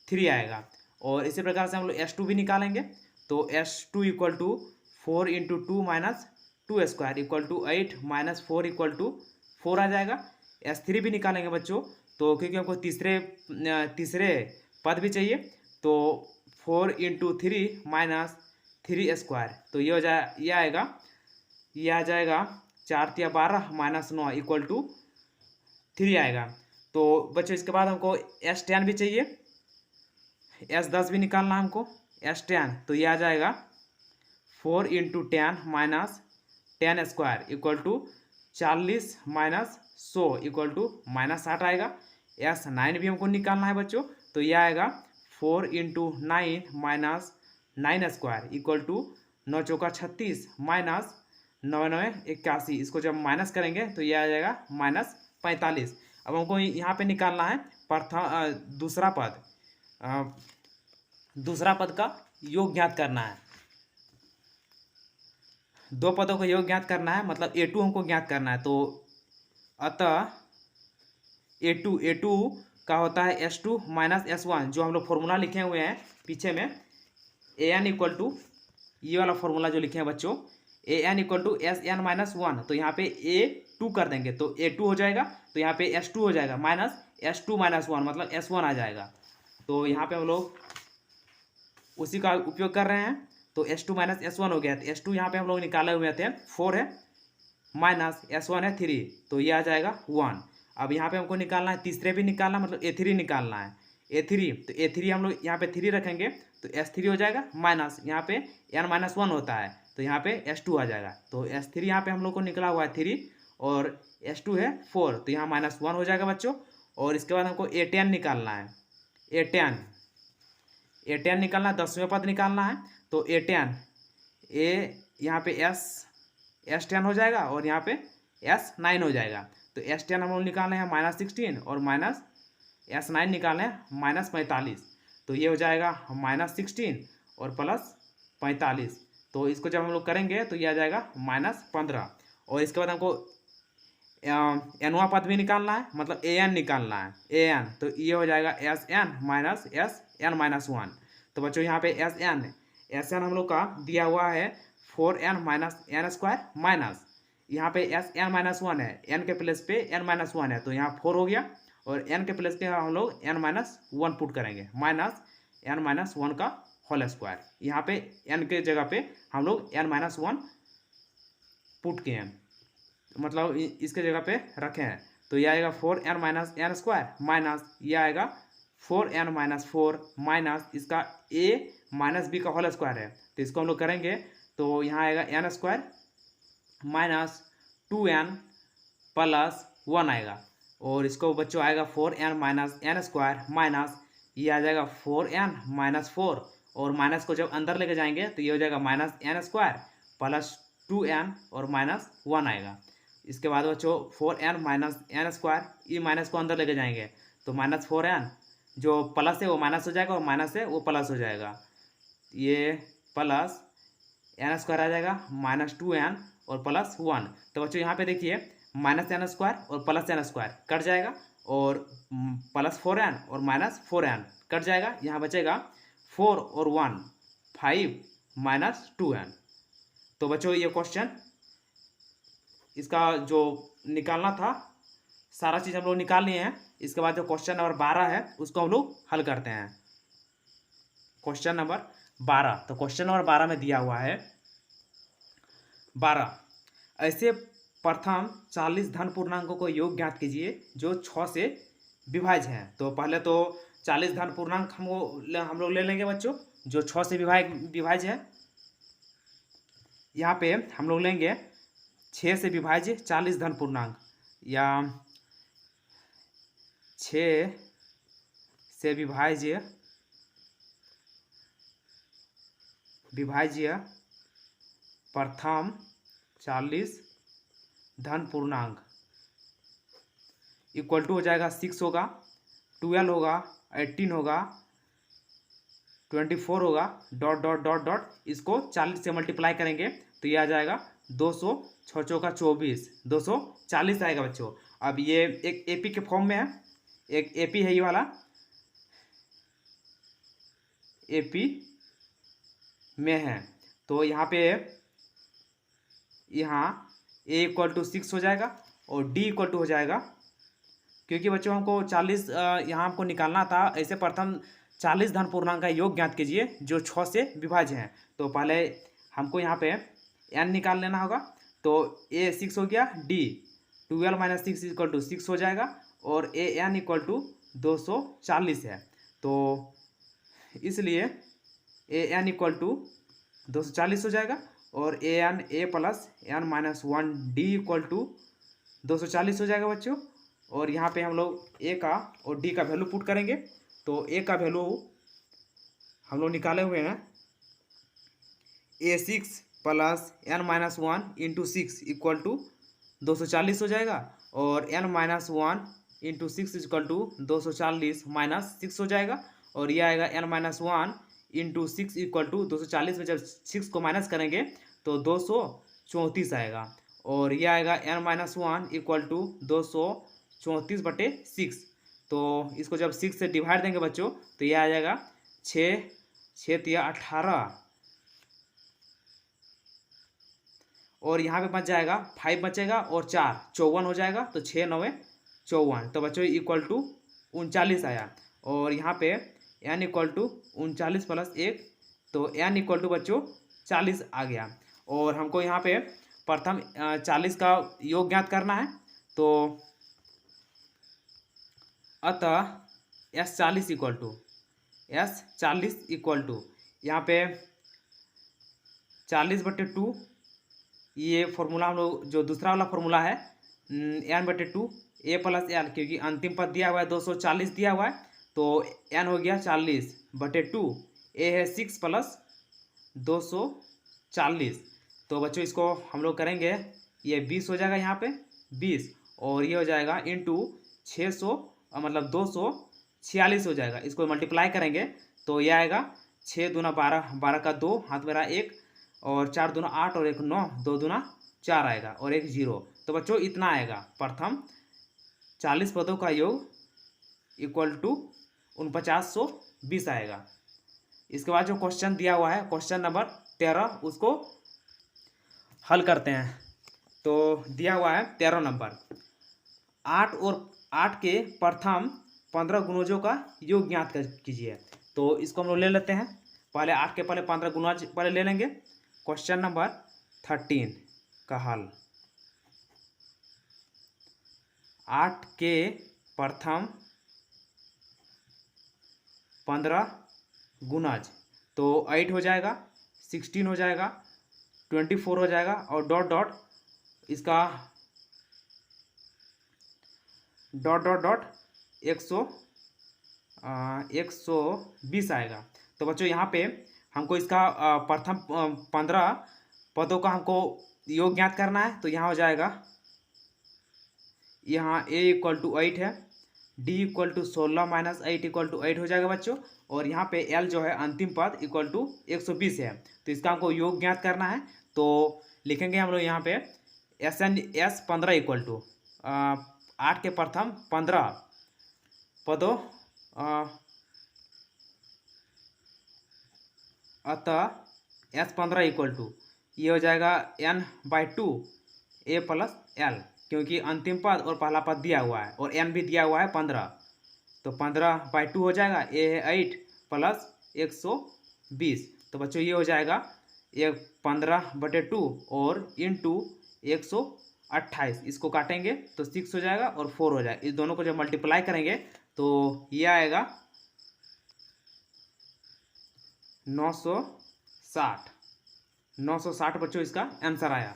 3 आएगा। और इसी प्रकार से हम लोग S2 भी निकालेंगे तो S2 equal to 4 into 2 minus 2 square equal to 8 minus 4 equal to 4 आ जाएगा। S3 भी निकालेंगे बच्चों, तो क्योंकि हमको तीसरे पद भी चाहिए तो 4 इंटू 3 माइनस 3 स्क्वायर, तो ये हो जाए ये आ जाएगा 4 या 12 माइनस 9 इक्वल टू 3 आएगा। तो बच्चों इसके बाद हमको S10 भी चाहिए, S10 भी निकालना है हमको, S10 तो ये आ जाएगा 4 into 10 minus 10 square equal to 40 minus 100 equal to minus 60 आएगा। S9 भी हमको निकालना है बच्चों, तो ये आएगा 4 into 9 minus 9 square equal to 9 चौका 36 माइनस 9 9 81, इसको जब माइनस करेंगे तो ये आ जाएगा माइनस 45। अब हमको यहाँ पे निकालना है दूसरा पद का योग ज्ञात करना है। दो पदों का योग ज्ञात करना है, मतलब A2 हमको ज्ञात करना है। तो अतः A2 का होता है S2 माइनस S1, जो हम लोग फॉर्मूला लिखे हुए हैं पीछे में, an इक्वल टू ये वाला फॉर्मूला जो लिखे हैं बच्चों, an इक्वल टू Sn-1। तो यहाँ पे A2 कर देंगे तो A2 हो जाएगा, तो यहाँ पे S2 हो जाएगा माइनस S2 माइनस 1 मतलब S1 आ जाएगा। तो यहाँ पे हम लोग उसी का उपयोग कर रहे हैं, तो S2 माइनस S1 हो गया। तो S2 यहाँ पे हम लोग निकाले हुए थे 4 है माइनस S1 है 3, तो ये आ जाएगा 1। अब यहाँ पे हमको निकालना है तीसरे भी निकालना, मतलब A3 निकालना है, A3। तो A3 हम लोग यहाँ पे 3 रखेंगे तो S3 हो जाएगा माइनस यहाँ पे n-1 होता है तो यहाँ पे S2 आ जाएगा। तो S3 यहाँ पे हम लोग को निकला हुआ है 3 और S2 है 4, तो यहाँ -1 हो जाएगा बच्चों। और इसके बाद हमको A10 निकालना है, A10 निकालना है, 10वें पद निकालना है। तो A10 यहाँ पे S10 हो जाएगा और यहाँ पे S9 हो जाएगा। तो S10 हम लोग निकालने हैं -16 और माइनस S9 निकालने हैं -45, तो ये हो जाएगा -16 और प्लस 45। तो इसको जब हम लोग करेंगे तो ये आ जाएगा -15। और इसके बाद हमको nवां पद भी निकालना है, मतलब an निकालना है, an तो ये हो जाएगा Sn माइनस Sn-1। तो बच्चों यहाँ पे Sn हम लोग का दिया हुआ है 4n minus n square minus यहाँ पे Sn-1 है, n के प्लेस पे n-1 है तो यहाँ 4 हो गया, और n के प्लेस पे हम लोग n-1 पुट करेंगे माइनस n-1 का होल स्क्वायर। यहाँ पे n के जगह पे हम लोग n-1 पुट किए हैं, मतलब इसके जगह पे रखे हैं। तो ये आएगा 4n minus N square minus ये आएगा 4n माइनस 4 माइनस इसका a माइनस बी का होल स्क्वायर है, तो इसको हम लोग करेंगे तो यहाँ आएगा N square minus 2n plus 1 आएगा, और इसको बच्चों आएगा 4n minus N square minus ये आ जाएगा 4n माइनस 4, और माइनस को जब अंदर लेके जाएंगे तो ये हो जाएगा minus N square plus 2n और माइनस 1 आएगा। इसके बाद बच्चों 4n माइनस एन स्क्वायर, ये माइनस को अंदर लेके जाएंगे तो माइनस 4n जो प्लस है वो माइनस हो जाएगा और माइनस है वो प्लस हो जाएगा, ये प्लस एन स्क्वायर आ जाएगा माइनस 2n और प्लस 1। तो बच्चों यहाँ पे देखिए माइनस एन स्क्वायर और प्लस एन स्क्वायर कट जाएगा, और प्लस 4n और माइनस 4n कट जाएगा, यहाँ बचेगा 4 और 1 5 माइनस 2n। तो बच्चों ये क्वेश्चन इसका जो निकालना था सारा चीज़ हम लोग निकाल लिए हैं। इसके बाद जो क्वेश्चन नंबर 12 है उसको हम लोग हल करते हैं। क्वेश्चन नंबर 12, तो क्वेश्चन नंबर 12 में दिया हुआ है 12 ऐसे प्रथम 40 धन पूर्णांकों को योग ज्ञात कीजिए जो 6 से विभाज्य हैं। तो पहले तो 40 धन पूर्णांक हम लोग ले लेंगे बच्चों जो 6 से विभाज्य है। यहाँ पे हम लोग लेंगे 6 से विभाज्य 40 धन पूर्णांक, या 6 से विभाज्य प्रथम 40 धन पूर्णांक इक्वल टू हो जाएगा 6 होगा, 12 होगा, 18 होगा, 24 होगा, डॉट डॉट डॉट डॉट इसको 40 से मल्टीप्लाई करेंगे तो ये आ जाएगा 200, 6 चौका 24, 240 आएगा बच्चों। अब ये एक एपी के फॉर्म में है, एक एपी है ये वाला एपी में है, तो यहाँ पे यहाँ ए इक्वल टू 6 हो जाएगा और डी इक्वल टू हो जाएगा, क्योंकि बच्चों हमको 40 यहाँ हमको निकालना था ऐसे प्रथम 40 धन पूर्णांक का योग ज्ञात कीजिए जो 6 से विभाज्य हैं। तो पहले हमको यहाँ पे n निकाल लेना होगा, तो a 6 हो गया, d 12 माइनस 6 इक्वल टू 6 हो जाएगा, और a n इक्वल टू 240 है, तो इसलिए a n इक्वल टू 240 हो जाएगा, और a n a plus n minus 1 d equal to 240 हो जाएगा बच्चों। और यहाँ पे हम लोग a का और d का वैल्यू पुट करेंगे, तो a का वैल्यू हम लोग निकाले हुए हैं a6 plus n minus 1 into 6 equal to 240 हो जाएगा, और n minus 1 into 6 equal to 240 minus 6 हो जाएगा, और यह आएगा n minus 1 into 6 equal to 240 में जब 6 को माइनस करेंगे तो 234 आएगा, और यह आएगा n माइनस 1 इक्वल टू 234 बटे 6। तो इसको जब 6 से डिवाइड देंगे बच्चों तो यह आ जाएगा 6 तिया 18, और यहाँ पे बच जाएगा 5 बचेगा और 4 54 हो जाएगा, तो 6 9 54, तो बच्चों इक्वल टू 39 आया, और यहाँ पे n इक्वल टू 39 प्लस 1, तो n इक्वल टू बच्चों 40 आ गया। और हमको यहाँ पे प्रथम 40 का योग ज्ञात करना है, तो अतः S40 इक्वल टू यहाँ पे 40 बटे 2, ये फॉर्मूला हम लोग जो दूसरा वाला फॉर्मूला है n बटे 2 a प्लस एल, क्योंकि अंतिम पद दिया हुआ है 240 दिया हुआ है, तो n हो गया 40 बटे 2, a है 6 प्लस 240, तो बच्चों इसको हम लोग करेंगे ये 20 हो जाएगा यहाँ पे 20, और ये हो जाएगा इंटू 600 मतलब 246 हो जाएगा। इसको मल्टीप्लाई करेंगे तो ये आएगा 6 दूना 12, 12 का 2 हाथ मेरा 1, और 4 दूना 8 और 1 9, 2 दूना 4 आएगा और 1 0। तो बच्चों इतना आएगा प्रथम 40 पदों का योग इक्वल टू 4920 आएगा। इसके बाद जो क्वेश्चन दिया हुआ है क्वेश्चन नंबर 13 उसको हल करते हैं। तो दिया हुआ है 13 नंबर 8 और 8 के प्रथम 15 गुणजों का योग ज्ञात कीजिए। तो इसको हम लोग ले लेते हैं, पहले 8 के पहले 15 गुणज पहले ले लेंगे। क्वेश्चन नंबर 13 का हल, 8 के प्रथम 15 गुणज, तो 8 हो जाएगा, 16 हो जाएगा, 24 हो जाएगा और डॉट डॉट इसका डॉट डॉट डॉट 120 आएगा। तो बच्चों यहाँ पे हमको इसका प्रथम 15 पदों का हमको योग ज्ञात करना है। तो यहाँ हो जाएगा, यहाँ a इक्वल टू 8 है, d equal to 16 minus 8 equal to 8 हो जाएगा बच्चों। और यहाँ पे l जो है अंतिम पद इक्वल टू 120 है। तो इसका हमको योग ज्ञात करना है। तो लिखेंगे हम लोग यहाँ पे s 15 इक्वल टू 8 के प्रथम 15 पदों अतः s 15 इक्वल टू ये हो जाएगा n/2 a प्लस l, क्योंकि अंतिम पद और पहला पद दिया हुआ है और n भी दिया हुआ है 15। तो 15/2 हो जाएगा, a है 8 प्लस 120। तो बच्चों ये हो जाएगा 15/2 और इंटू 128, इसको काटेंगे तो 6 हो जाएगा और 4 हो जाएगा। इस दोनों को जब मल्टीप्लाई करेंगे तो ये आएगा 960 बच्चों इसका आंसर आया।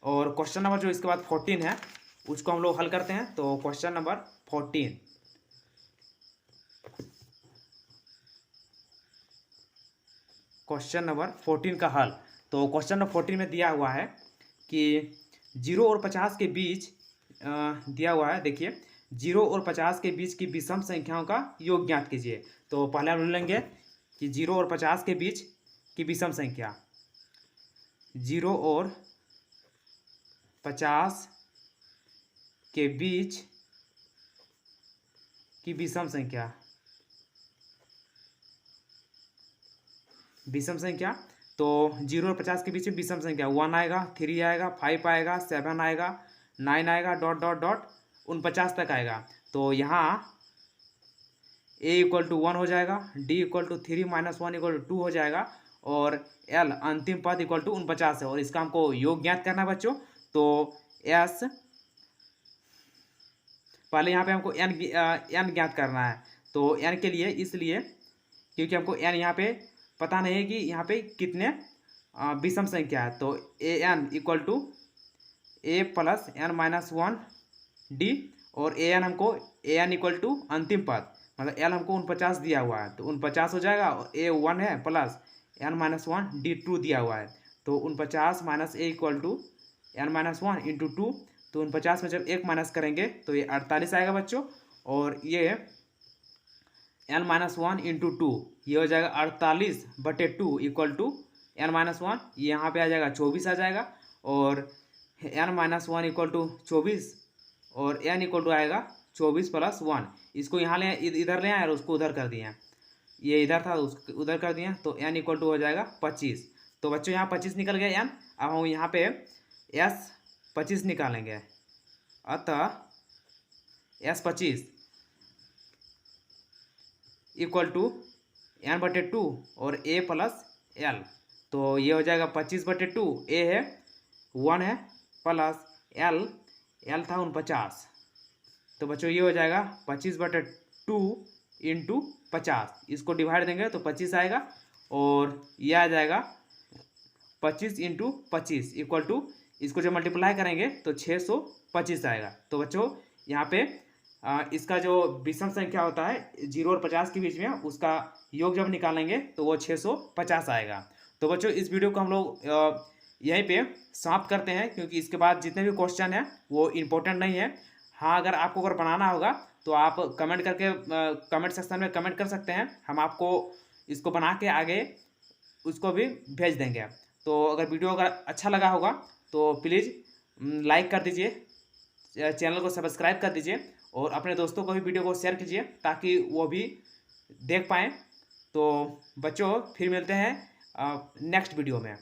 और क्वेश्चन नंबर जो इसके बाद 14 है उसको हम लोग हल करते हैं। तो क्वेश्चन नंबर 14, क्वेश्चन नंबर 14 का हल। तो क्वेश्चन नंबर 14 में दिया हुआ है कि 0 और 50 के बीच दिया हुआ है। देखिए 0 और 50 के बीच की विषम संख्याओं का योग ज्ञात कीजिए। तो पहले हम लेंगे कि 0 और 50 के बीच की विषम संख्या, 0 और 50 के बीच की विषम संख्या, तो 0 और 50 के बीच में विषम संख्या 1 आएगा, 3 आएगा, 5 आएगा, 7 आएगा, 9 आएगा, डॉट डॉट डॉट 49 तक आएगा। तो यहाँ a इक्वल टू 1 हो जाएगा, d equal to 3 minus 1 equal to 2 हो जाएगा और l अंतिम पद इक्वल टू 49 है। और इसका हमको योग ज्ञात करना है बच्चों। तो s पहले यहाँ पे हमको n ज्ञात करना है। तो n के लिए इसलिए क्योंकि हमको n यहाँ पे पता नहीं है कि यहाँ पे कितने विषम संख्या है। तो an equal to a plus n minus 1 d और an हमको an इक्वल टू अंतिम पद मतलब l हमको 49 दिया हुआ है, तो 49 हो जाएगा और a 1 है प्लस n माइनस 1 d 2 दिया हुआ है। तो 49 minus a equal to n minus 1 into 2, तो 49 में जब 1 माइनस करेंगे तो ये 48 आएगा बच्चों। और ये n माइनस 1 इंटू 2 ये हो जाएगा 48/2 इक्वल टू n माइनस 1, यहाँ पे आ जाएगा 24 आ जाएगा। और n माइनस 1 इक्वल टू 24 और n इक्वल टू आएगा 24 प्लस 1। इसको यहाँ ले इधर ले आए और उसको उधर कर दिए, ये इधर था उसको उधर कर दिए, तो n इक्वल टू हो जाएगा 25। तो बच्चों यहाँ 25 निकल गया n। अब हम यहाँ पे s 25 निकालेंगे, अतः s 25 इक्वल टू n/2 और a प्लस l। तो ये हो जाएगा 25/2, a है 1 है प्लस l था 49। तो बच्चों ये हो जाएगा 25/2 इंटू 50, इसको डिवाइड देंगे तो 25 आएगा और ये आ जाएगा 25 इंटू 25 इक्वल टू, इसको जब मल्टीप्लाई करेंगे तो 625 आएगा। तो बच्चों यहाँ पे इसका जो विषम संख्या होता है 0 और 50 के बीच में, उसका योग जब निकालेंगे तो वो 650 आएगा। तो बच्चों इस वीडियो को हम लोग यहीं पे समाप्त करते हैं, क्योंकि इसके बाद जितने भी क्वेश्चन हैं वो इम्पोर्टेंट नहीं है। हाँ, अगर आपको अगर बनाना होगा तो आप कमेंट करके कमेंट सेक्शन में कमेंट कर सकते हैं, हम आपको इसको बना के आगे उसको भी भेज देंगे। तो अगर वीडियो अगर अच्छा लगा होगा तो प्लीज़ लाइक कर दीजिए, चैनल को सब्सक्राइब कर दीजिए और अपने दोस्तों को भी वीडियो को शेयर कीजिए ताकि वो भी देख पाएँ। तो बच्चों फिर मिलते हैं नेक्स्ट वीडियो में।